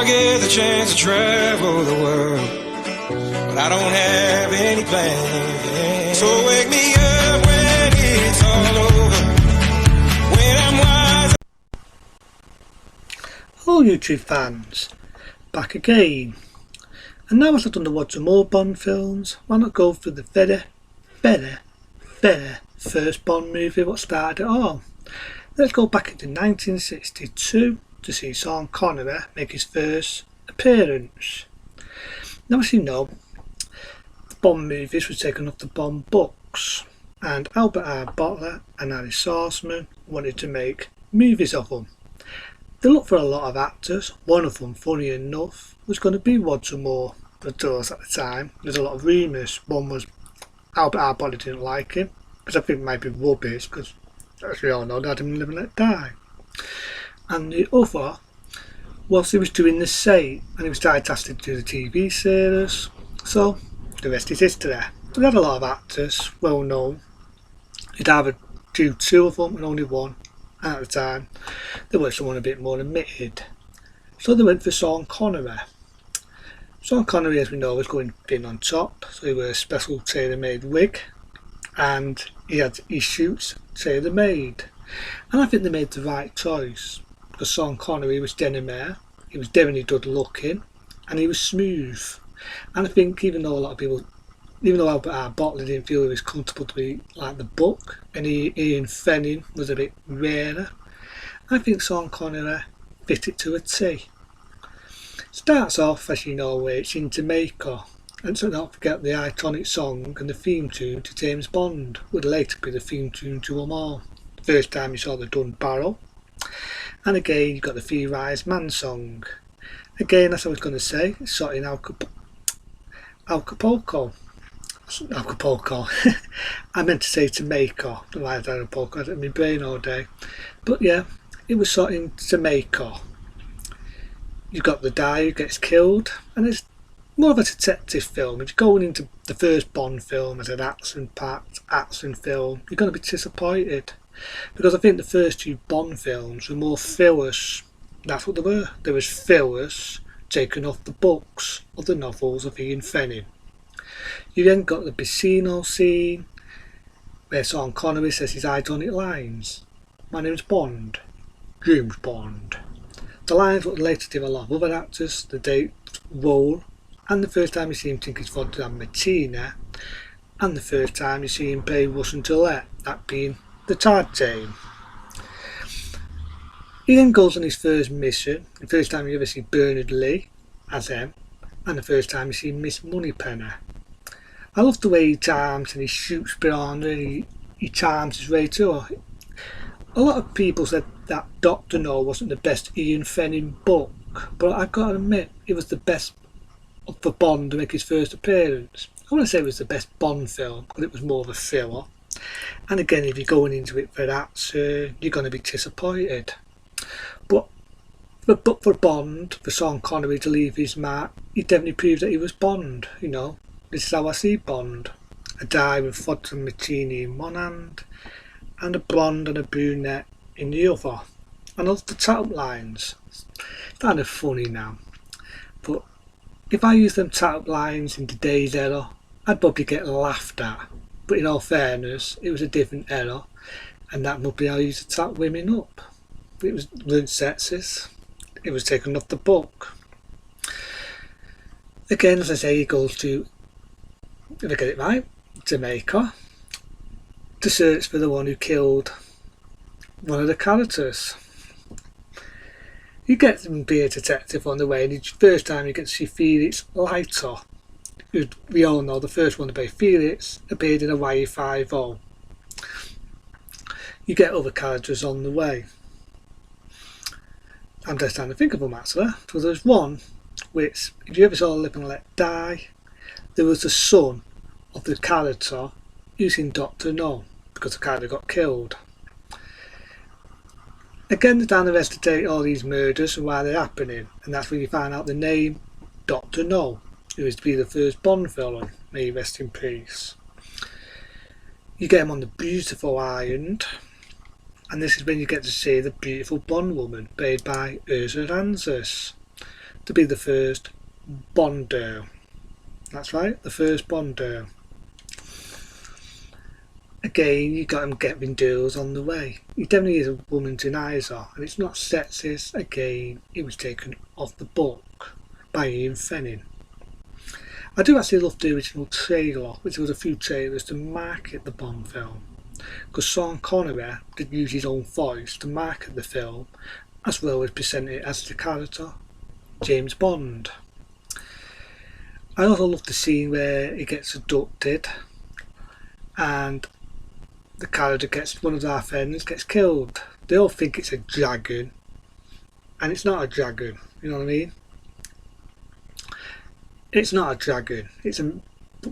get the chance to travel the world, but I don't have any plans. So wake me up when it's all over, when I'm wise. Hello YouTube fans, back again. And now as I've done the Roger Moore Bond films, why not go through the very first Bond movie what started it all. Let's go back into 1962 to see Sean Connery make his first appearance. Now as you know, the Bond movies were taken off the Bond books, and Albert R. Bottler and Harry Saltzman wanted to make movies of them. They looked for a lot of actors. One of them, funny enough, was going to be Roger Moore. But to us at the time, there's a lot of rumours. One was Albert R. Bottler didn't like him, which I think might be rubbish, because as we all know, they had him live and let die. And the other was he was doing the same, and he was typecasted to do the TV series. So the rest is history. We had a lot of actors, well known. You'd either do two of them and only one. And at the time, they were someone a bit more admitted. So they went for Sean Connery. Sean Connery, as we know, was going thin on top, so he wore a special tailor-made wig, and he had his suits tailor-made. And I think they made the right choice, because Sean Connery was debonair, he was definitely good looking, and he was smooth. And I think even though Albert R. Bottler didn't feel he was comfortable to be like the book, and Ian Fleming was a bit rarer, I think Sean Connery fit it to a T. Starts off, as you know, it's in Jamaica, and so don't forget the iconic song and the theme tune to James Bond would later be the theme tune to them all. First time you saw the Dun Barrel, and again you got the Three Wise Man song. Again, as I was going to say, it's shot in Acapulco. I meant to say Jamaica, I had Acapulco, I had it in my brain all day. But yeah, it was shot in Jamaica. You've got the guy who gets killed, and it's more of a detective film. If you're going into the first Bond film as an action-packed action film, you're going to be disappointed, because I think the first two Bond films were more fillers. That's what they were. There was fillers taken off the books of the novels of Ian Fleming. You then got the casino scene where Sean Connery says his iconic lines. My name's Bond. James Bond. The lines would later give a lot of other actors the date role, and the first time you see him think it's vodka and Martina, and the first time you see him play Russian Roulette, that being the tag team. He then goes on his first mission, the first time you ever see Bernard Lee as him, and the first time you see Miss Moneypenny. I love the way he charms and he shoots beyond and he charms his way too. A lot of people said that Dr. No wasn't the best Ian Fleming book, but I've got to admit it was the best for Bond to make his first appearance. I want to say it was the best Bond film because it was more of a thriller. And again, if you're going into it for that, you're going to be disappointed. But for Bond, for Sean Connery to leave his mark, he definitely proved that he was Bond. You know, this is how I see Bond. A guy with vodka and martini in one hand, and a blonde and a brunette in the other. And all the tap lines, it's kind of funny now, but if I use them tap lines in today's era, I'd probably get laughed at. But in all fairness, it was a different era, and that would be how I used to tap women up. It wasn't sexist, it was taken off the book. Again, as I say, he goes to, if I get it right, Jamaica, to search for the one who killed one of the characters. He gets him be a detective on the way, and the first time you get to see Felix Leiter, who we all know the first one to play Felix appeared in Hawaii 5-0. You get other characters on the way. I'm just trying to think of them actually. So there's one which, if you ever saw Live and Let Die, there was the son of the character using Dr. No, because the character got killed. Again, they're trying to investigate all these murders and why they're happening, and that's when you find out the name Dr. No, who is to be the first Bond villain, may he rest in peace. You get him on the beautiful island, and this is when you get to see the beautiful Bond woman played by Ursa Ranzis. to be the first Bond girl. That's right, the first Bond girl. Again, you got him getting deals on the way. He definitely is a womanizer, and it's not sexist. Again, it was taken off the book by Ian Fleming. I do actually love the original trailer, which was a few trailers to market the Bond film, because Sean Connery did use his own voice to market the film, as well as present it as the character James Bond. I also love the scene where he gets abducted and the character gets, one of our friends gets killed. They all think it's a dragon, and it's not a dragon, you know what I mean? It's not a dragon, it's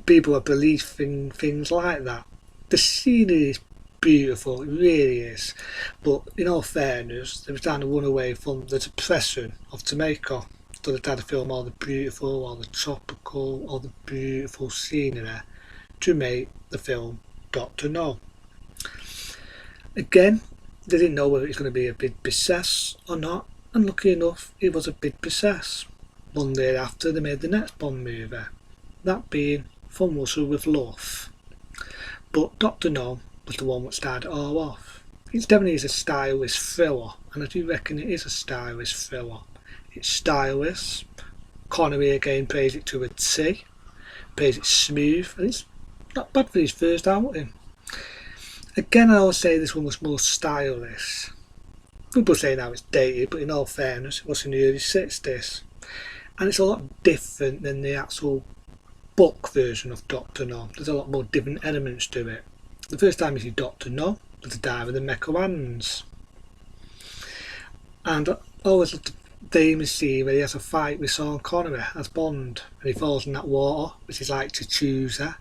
people are believing things like that. The scenery is beautiful, it really is, but in all fairness, they were trying to run away from the depression of Jamaica, so they tried to film all the beautiful, all the tropical, all the beautiful scenery to make the film Dr. No. Again, they didn't know whether it was going to be a big success or not, and lucky enough, it was a big success. One day after, they made the next Bond movie, that being From Russia with Love. But Dr. No was the one that started it all off. It definitely is a stylish thriller, and I do reckon it is a stylish thriller. It's stylish. Connery again plays it to a T, plays it smooth, and it's not bad for his first outing. Again, I always say this one was more stylish. People say now it's dated, but in all fairness, it was in the early 60s. And it's a lot different than the actual book version of Dr. No. There's a lot more different elements to it. The first time you see Dr. No was the dive of the Mecha Hands. And I always love the famous scene where he has a fight with Sean Connery as Bond, and he falls in that water, which is like to choose her,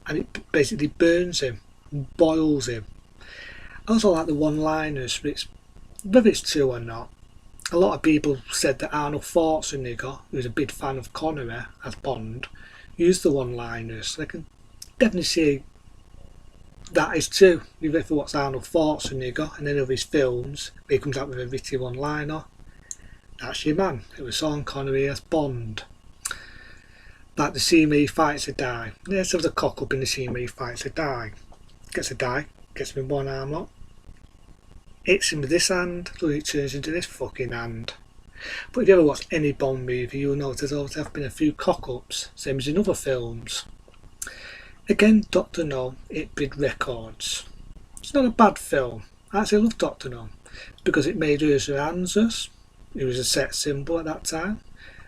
and it basically burns him, boils him. I also like the one-liners, which, whether it's true or not, a lot of people said that Arnold Schwarzenegger, who was a big fan of Connery as Bond, used the one-liners. I can definitely see that is true. If you ever watch Arnold Schwarzenegger and any of his films, where he comes out with a witty one-liner, that's your man. It was Sean Connery as Bond. Like the scene where he fights a die. Let's have the cock up in the scene where he fights a die. Gets a die, gets him in one arm lock, hits him with this hand, so it turns into this fucking hand. But if you ever watch any Bond movie, you'll notice there's always have been a few cock-ups, same as in other films. Again, Dr. No, it big records. It's not a bad film. I actually love Dr. No. It's because it made Ursula Andress, who was a sex symbol at that time.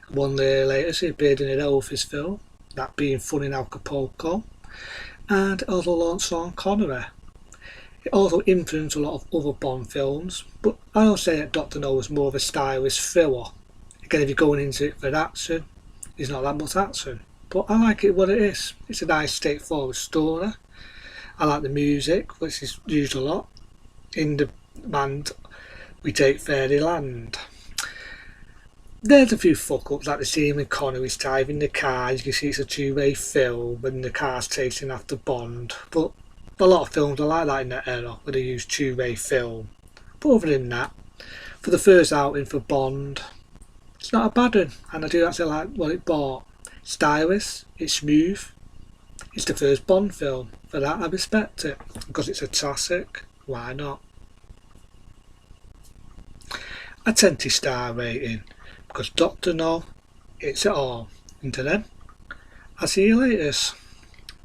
1 year later, she appeared in an Elvis film, that being Fun in Acapulco, and it also launched Sean Connery. It also influenced a lot of other Bond films, but I would say that Dr. No was more of a stylish thriller. Again, if you're going into it for action, there's not that much action, but I like it what it is. It's a nice straightforward story. I like the music, which is used a lot in the band We Take Fairyland. There's a few fuck-ups, like the scene when Connery's driving the car. You can see it's a two-way film when the car's chasing after Bond, but a lot of films are like that in that era, where they use two-way film. But other than that, for the first outing for Bond, it's not a bad one, and I do actually like what it brought. Stylish, it's smooth, it's the first Bond film. For that I respect it, because it's a classic, why not? A 20-star rating, because Dr. No, it's it all. Until then, I'll see you later.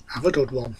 Have a good one.